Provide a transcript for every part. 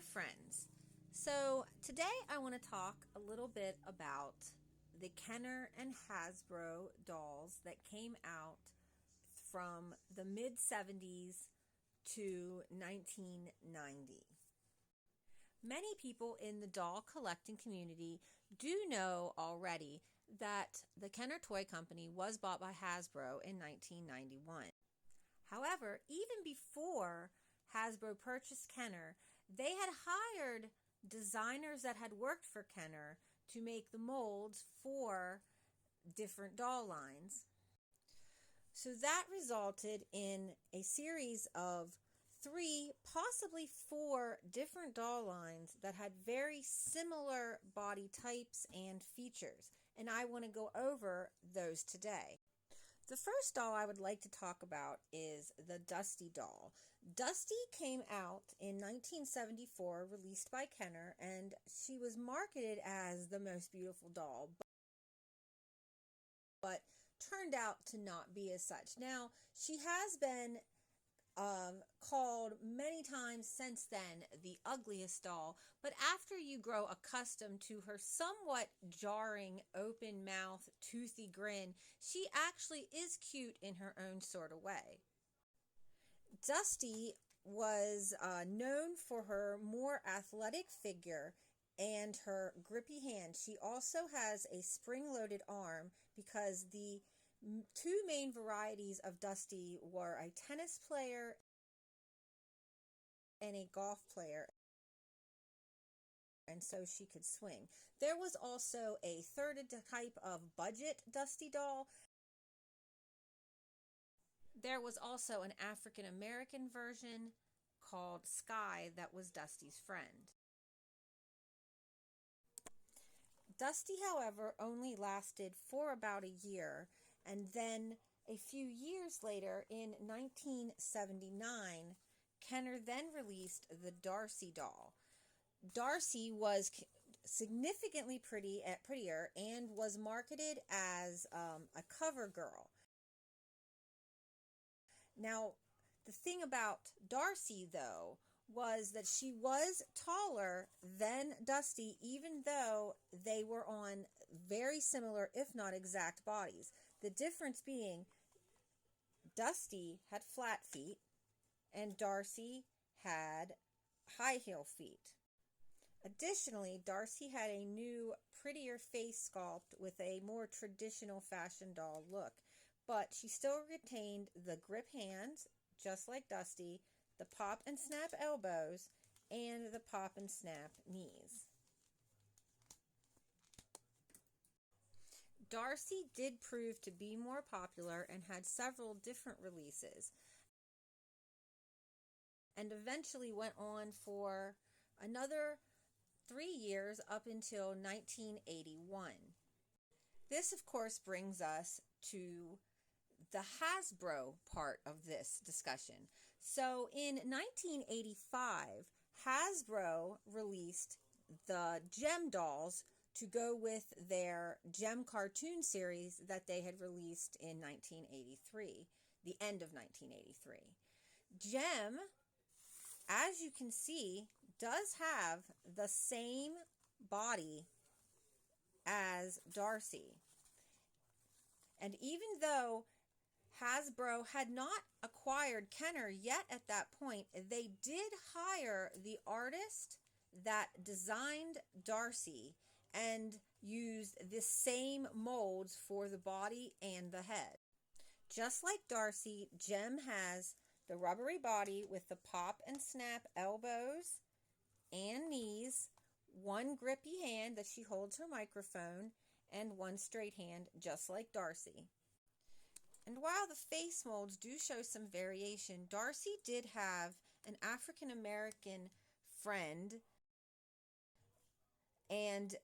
friends. So today I want to talk a little bit about the Kenner and Hasbro dolls that came out from the mid 70s to 1990. Many people in the doll collecting community do know already that the Kenner Toy Company was bought by Hasbro in 1991. However, even before Hasbro purchased Kenner, they had hired designers that had worked for Kenner to make the molds for different doll lines. So that resulted in a series of 3, possibly 4 different doll lines that had very similar body types and features. And I want to go over those today. The first doll I would like to talk about is the Dusty doll. Dusty came out in 1974, released by Kenner, and she was marketed as the most beautiful doll, but turned out to not be as such. Now, she has been called many times since then the ugliest doll, but after you grow accustomed to her somewhat jarring open mouth toothy grin, she actually is cute in her own sort of way. Dusty was known for her more athletic figure and her grippy hand. She also has a spring-loaded arm because the 2 main varieties of Dusty were a tennis player and a golf player, and so she could swing. There was also a third type of budget Dusty doll. There was also an African American version called Sky that was Dusty's friend. Dusty, however, only lasted for about a year, and then a few years later, in 1979, Kenner then released the Darci doll. Darci was significantly prettier and was marketed as a cover girl. Now, the thing about Darci, though, was that she was taller than Dusty, even though they were on very similar, if not exact, bodies. The difference being Dusty had flat feet and Darci had high heel feet. Additionally, Darci had a new, prettier face sculpt with a more traditional fashion doll look, but she still retained the grip hands, just like Dusty, the pop and snap elbows, and the pop and snap knees. Darci did prove to be more popular and had several different releases, and eventually went on for another 3 years up until 1981. This, of course, brings us to the Hasbro part of this discussion. So in 1985, Hasbro released the Gem dolls to go with their Gem cartoon series that they had released in 1983, the end of 1983. Gem, as you can see, does have the same body as Darci. And even though Hasbro had not acquired Kenner yet at that point, they did hire the artist that designed Darci and used the same molds for the body and the head. Just like Darci, Gem has the rubbery body with the pop and snap elbows and knees, 1 grippy hand that she holds her microphone, and 1 straight hand, just like Darci. And while the face molds do show some variation, Darci did have an African American friend and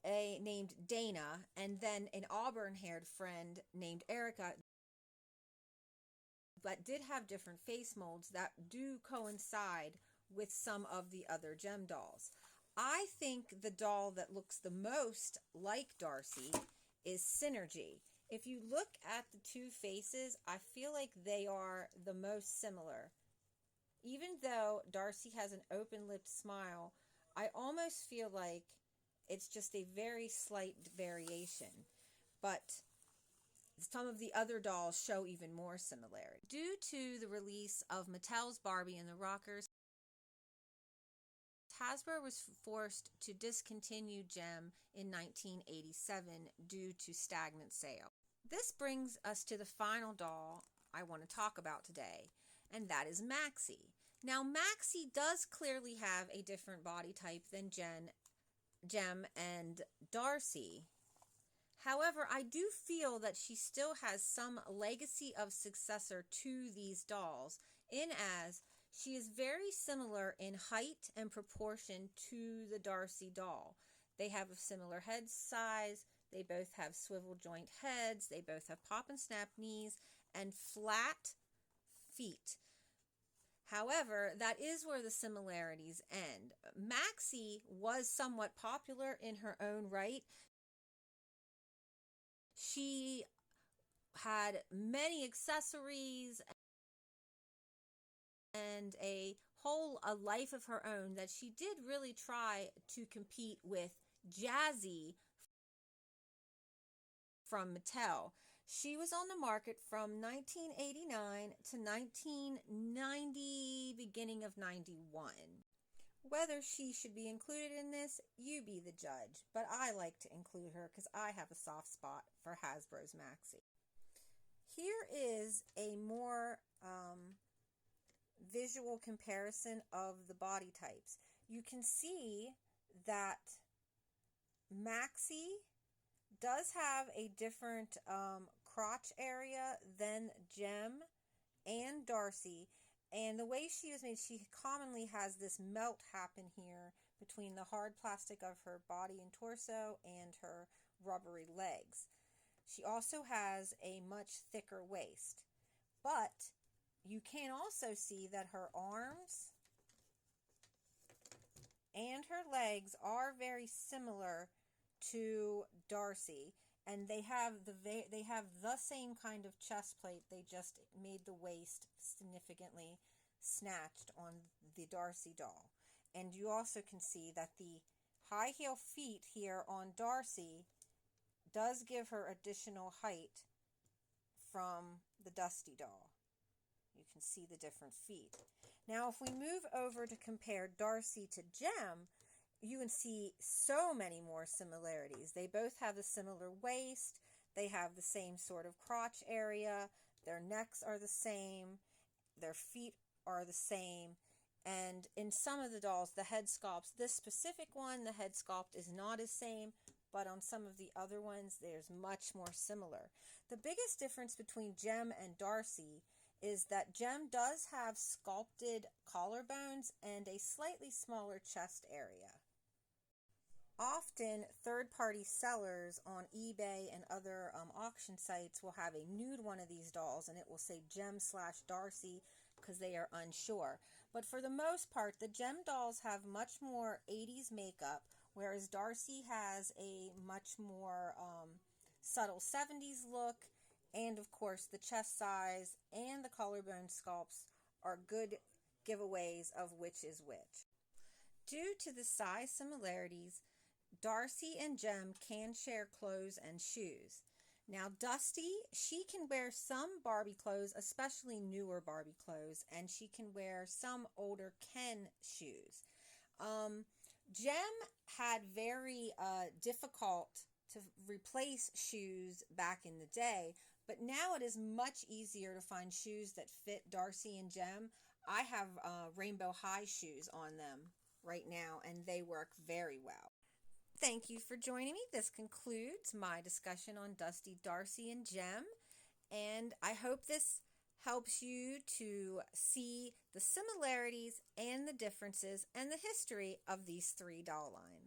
named Dana, and then an auburn-haired friend named Erica, but did have different face molds that do coincide with some of the other Gem dolls. I think the doll that looks the most like Darci is Synergy. If you look at the 2 faces, I feel like they are the most similar. Even though Darci has an open-lipped smile, I almost feel like it's just a very slight variation. But some of the other dolls show even more similarity. Due to the release of Mattel's Barbie and the Rockers, Hasbro was forced to discontinue Gem in 1987 due to stagnant sales. This brings us to the final doll I want to talk about today, and that is Maxie. Now, Maxie does clearly have a different body type than Gem and Darci. However, I do feel that she still has some legacy of successor to these dolls, in as she is very similar in height and proportion to the Darci doll. They have a similar head size, they both have swivel joint heads, they both have pop and snap knees, and flat feet. However, that is where the similarities end. Maxie was somewhat popular in her own right. She had many accessories and a life of her own that she did really try to compete with Jazzy from Mattel. She was on the market from 1989 to 1990, beginning of 91. Whether she should be included in this, you be the judge, but I like to include her because I have a soft spot for Hasbro's Maxie. Here is a more visual comparison of the body types. You can see that Maxie does have a different crotch area than Gem and Darci. And the way she is made, she commonly has this melt happen here between the hard plastic of her body and torso and her rubbery legs. She also has a much thicker waist. But you can also see that her arms and her legs are very similar to Darci. And they have the same kind of chest plate. They just made the waist significantly snatched on the Darci doll. And you also can see that the high heel feet here on Darci does give her additional height from the Dusty doll. You can see the different feet. Now, if we move over to compare Darci to Gem, you can see so many more similarities. They both have a similar waist. They have the same sort of crotch area. Their necks are the same. Their feet are the same. And in some of the dolls, the head sculpts, this specific one, the head sculpt is not as same, but on some of the other ones, there's much more similar. The biggest difference between Gem and Darci is that Gem does have sculpted collarbones and a slightly smaller chest area. Often, third-party sellers on eBay and other auction sites will have a nude one of these dolls, and it will say Gem/Darci because they are unsure. But for the most part, the Gem dolls have much more 80s makeup, whereas Darci has a much more subtle 70s look. And, of course, the chest size and the collarbone sculpts are good giveaways of which is which. Due to the size similarities, Darci and Gem can share clothes and shoes. Now, Dusty, she can wear some Barbie clothes, especially newer Barbie clothes, and she can wear some older Ken shoes. Gem had very difficult to replace shoes back in the day, but now it is much easier to find shoes that fit Darci and Gem. I have rainbow high shoes on them right now, and they work very well. Thank you for joining me. This concludes my discussion on Dusty, Darci, and Gem, and I hope this helps you to see the similarities and the differences and the history of these three doll lines.